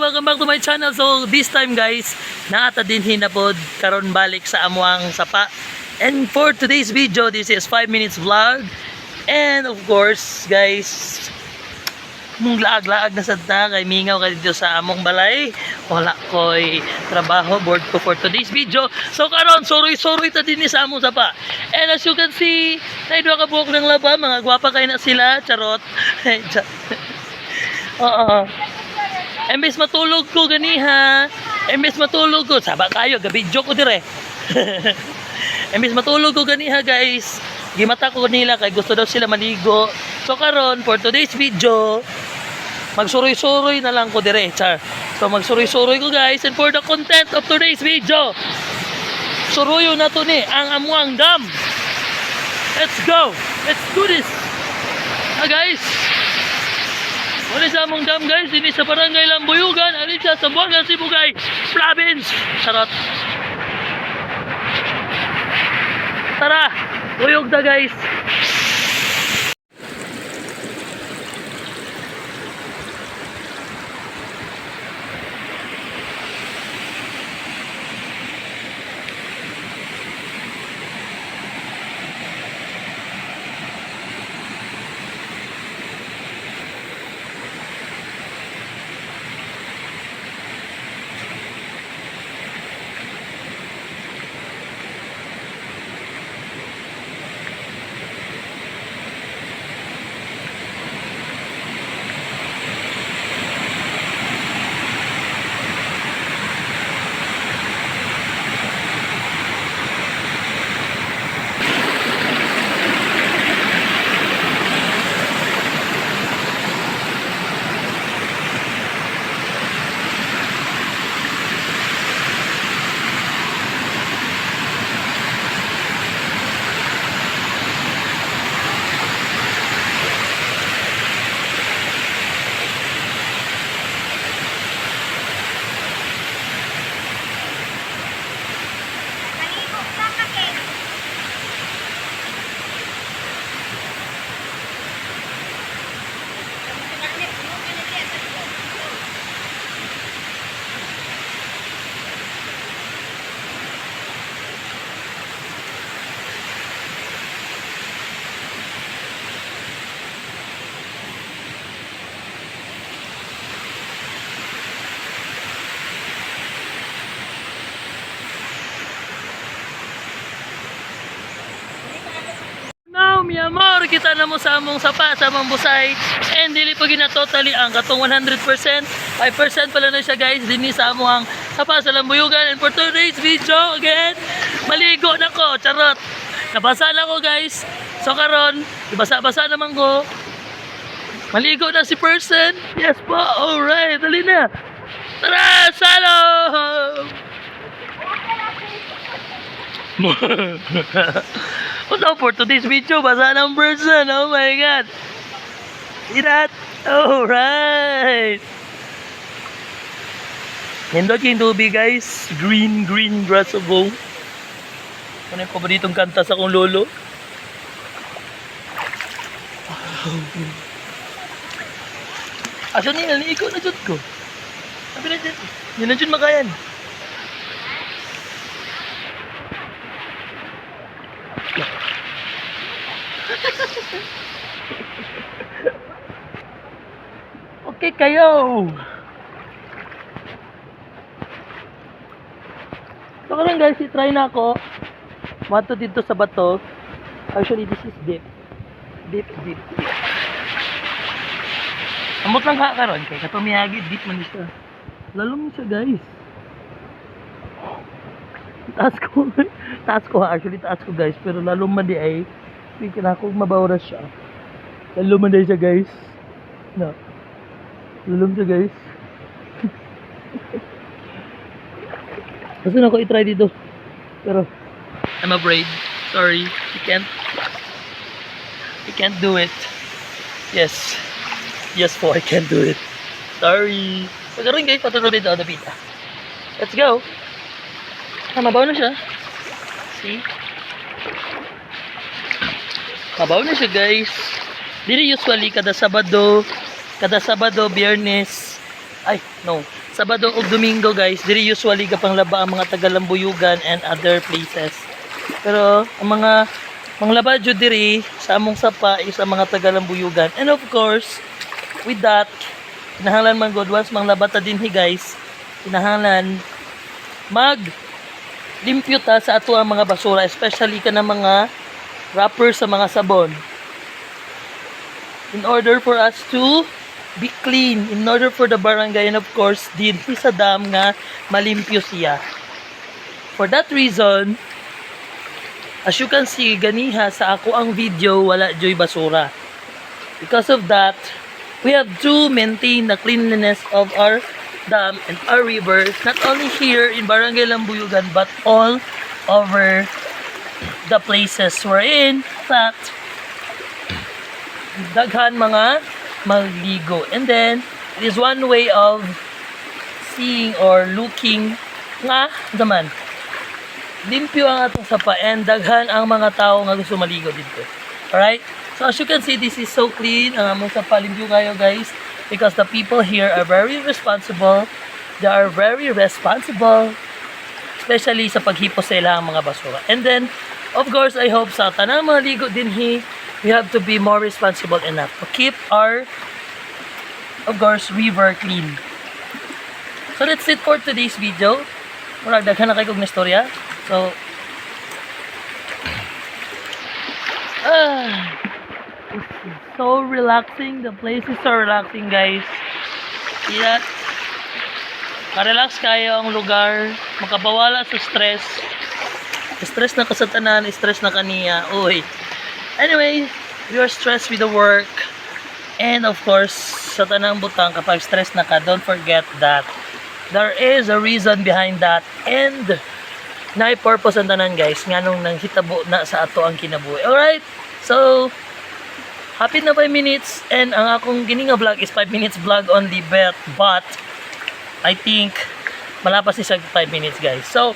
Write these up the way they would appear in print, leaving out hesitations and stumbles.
welcome back to my channel. So this time guys, naata din hinapod karon balik sa amuang sapa. And for today's video, this is 5 minutes vlog. And of course guys, mong laag-laag na sadta kay mingaw ka dito sa among balay. Wala ko'y trabaho, board ko for today's video. So karon sorry ta din sa among sapa. And as you can see, naidwa ka buhok ng laba, mga gwapa kayo na sila, charot. Oo. Embes matulog ko ganiha. Embes matulog ko, saba kayo, gabidyo ko dire. Embes matulog ko ganiha guys. Gimata ko nila kay gusto daw sila maligo. So karon for today's video, magsuroy-suroy na lang ko dire, char. So magsuroy-suroy ko guys, and for the content of today's video, suroyo na to ni ang amuang dam. Let's go. Let's do this. Guys. Wala sa among dam guys, ini sa barangay Lambuyugan, alin siya sa Buanga, Sibugay Province. Charot. Tara, uyog na guys. Mi amor, kita na mo sa among sapa, sa among busay. And dili pa gina totally ang katong 100%. 5% pala na siya guys, dini sa among sapa sa Lambuyugan. And for today's video, again, maligo na ko, charot. Nabasa na ko guys. So karon, ibasa-basa naman ko. Maligo na si person. Yes po, alright, dali na. Tara, salo! Oh no, for today's video, basa ng person. Oh my God. See that? Alright. Nindot yung tubig guys. Green grass of home. Ano ko ba ditong kanta sa akong lolo? Asa niya, ikaw na dyan ko. Sabi na dyan. Yun na dyan makayan. Okay kayo. So karon guys, i-try na ako. Mato dito sa bato. Actually, this is deep. Deep. Amot lang ha karon kay katumiyagi deep man siya. Lalong siya guys. Taas ko actually taas ko guys, pero lalong man di ay hindi kinakog mabawras siya. Lalong man di siya guys. No. Lalong siya guys. Kasi na ko i-try dito. Pero I'm afraid. Sorry. I can't do it. Yes. Yes po, I can't do it. Sorry. Pagkaroon guys, patuloy dito na pita. Let's go. Mabaw na siya. See? Mabaw na siya guys. Dili usually kada Sabado, Biyernes, ay no, Sabado o Domingo guys, diri usually kapang laba ang mga taga Lambuyugan and other places. Pero ang mga manglaba jud diri sa among sapa is ang mga taga Lambuyugan. And of course, with that, kinahanglan man god once manglaba ta dinhi guys, kinahanglan mag limpyo ta sa ato ang mga basura, especially ka ng mga wrapper sa mga sabon. In order for us to be clean, in order for the barangay and of course dinhi sa dam nga malimpyo siya. For that reason, as you can see ganiha sa ako ang video wala joy basura. Because of that, we have to maintain the cleanliness of our dam and our river, not only here in Barangay Lambuyugan but all over the places we're in. That daghan mga magligo. And then, it is one way of seeing or looking nga naman. Limpyo ang atong sapa and daghan ang mga tao nga gusto maligo dito. Alright? So as you can see, this is so clean. Ang among sapa, limpyo kayo guys. Because the people here are very responsible. They are very responsible. Especially sa paghipo sa ilang mga basura. And then, of course, I hope sa tanang mga ligo dinhi, we have to be more responsible enough to keep our, of course, river clean. So that's it for today's video. Murag daghan na kayo kong istorya. So, it's so relaxing. The place is so relaxing, guys. Yeah. Ma-relax kayo ang lugar. Makabawala sa stress. Stress na ka sa tanan, stress na kaniya. Uy. Anyway, you're stressed with the work. And of course, sa tanang butang, kapag stress na ka, don't forget that there is a reason behind that. And na-purpose ang tanan guys, nga nung nanghitabo na sa ato ang kinabuhi. Alright? So, happy na 5 minutes. And ang akong gininga vlog is 5 minutes vlog only. But I think, malapas ni siya 5 minutes guys. So,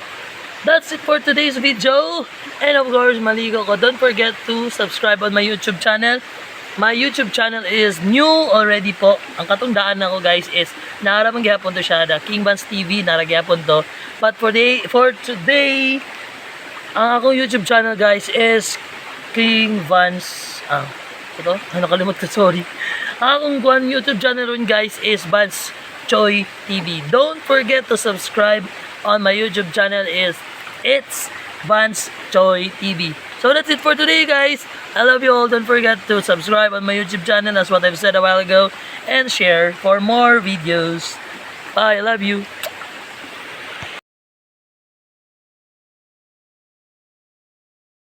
that's it for today's video. And of course, maligo ko. Don't forget to subscribe on my YouTube channel. My YouTube channel is new already po. Ang katungdaan na ko guys is naramang gihapon to siya. The King Vans TV, naragihapon to. But for today, ang akong YouTube channel guys is King Vans. Ito? Nakalimot ko, sorry. Ang akong YouTube channel rin guys is Vans Choy TV. Don't forget to subscribe on my YouTube channel is It's Vans Choy TV. So that's it for today guys. I love you all. Don't forget to subscribe on my YouTube channel as what I've said a while ago and share for more videos. Bye. I love you.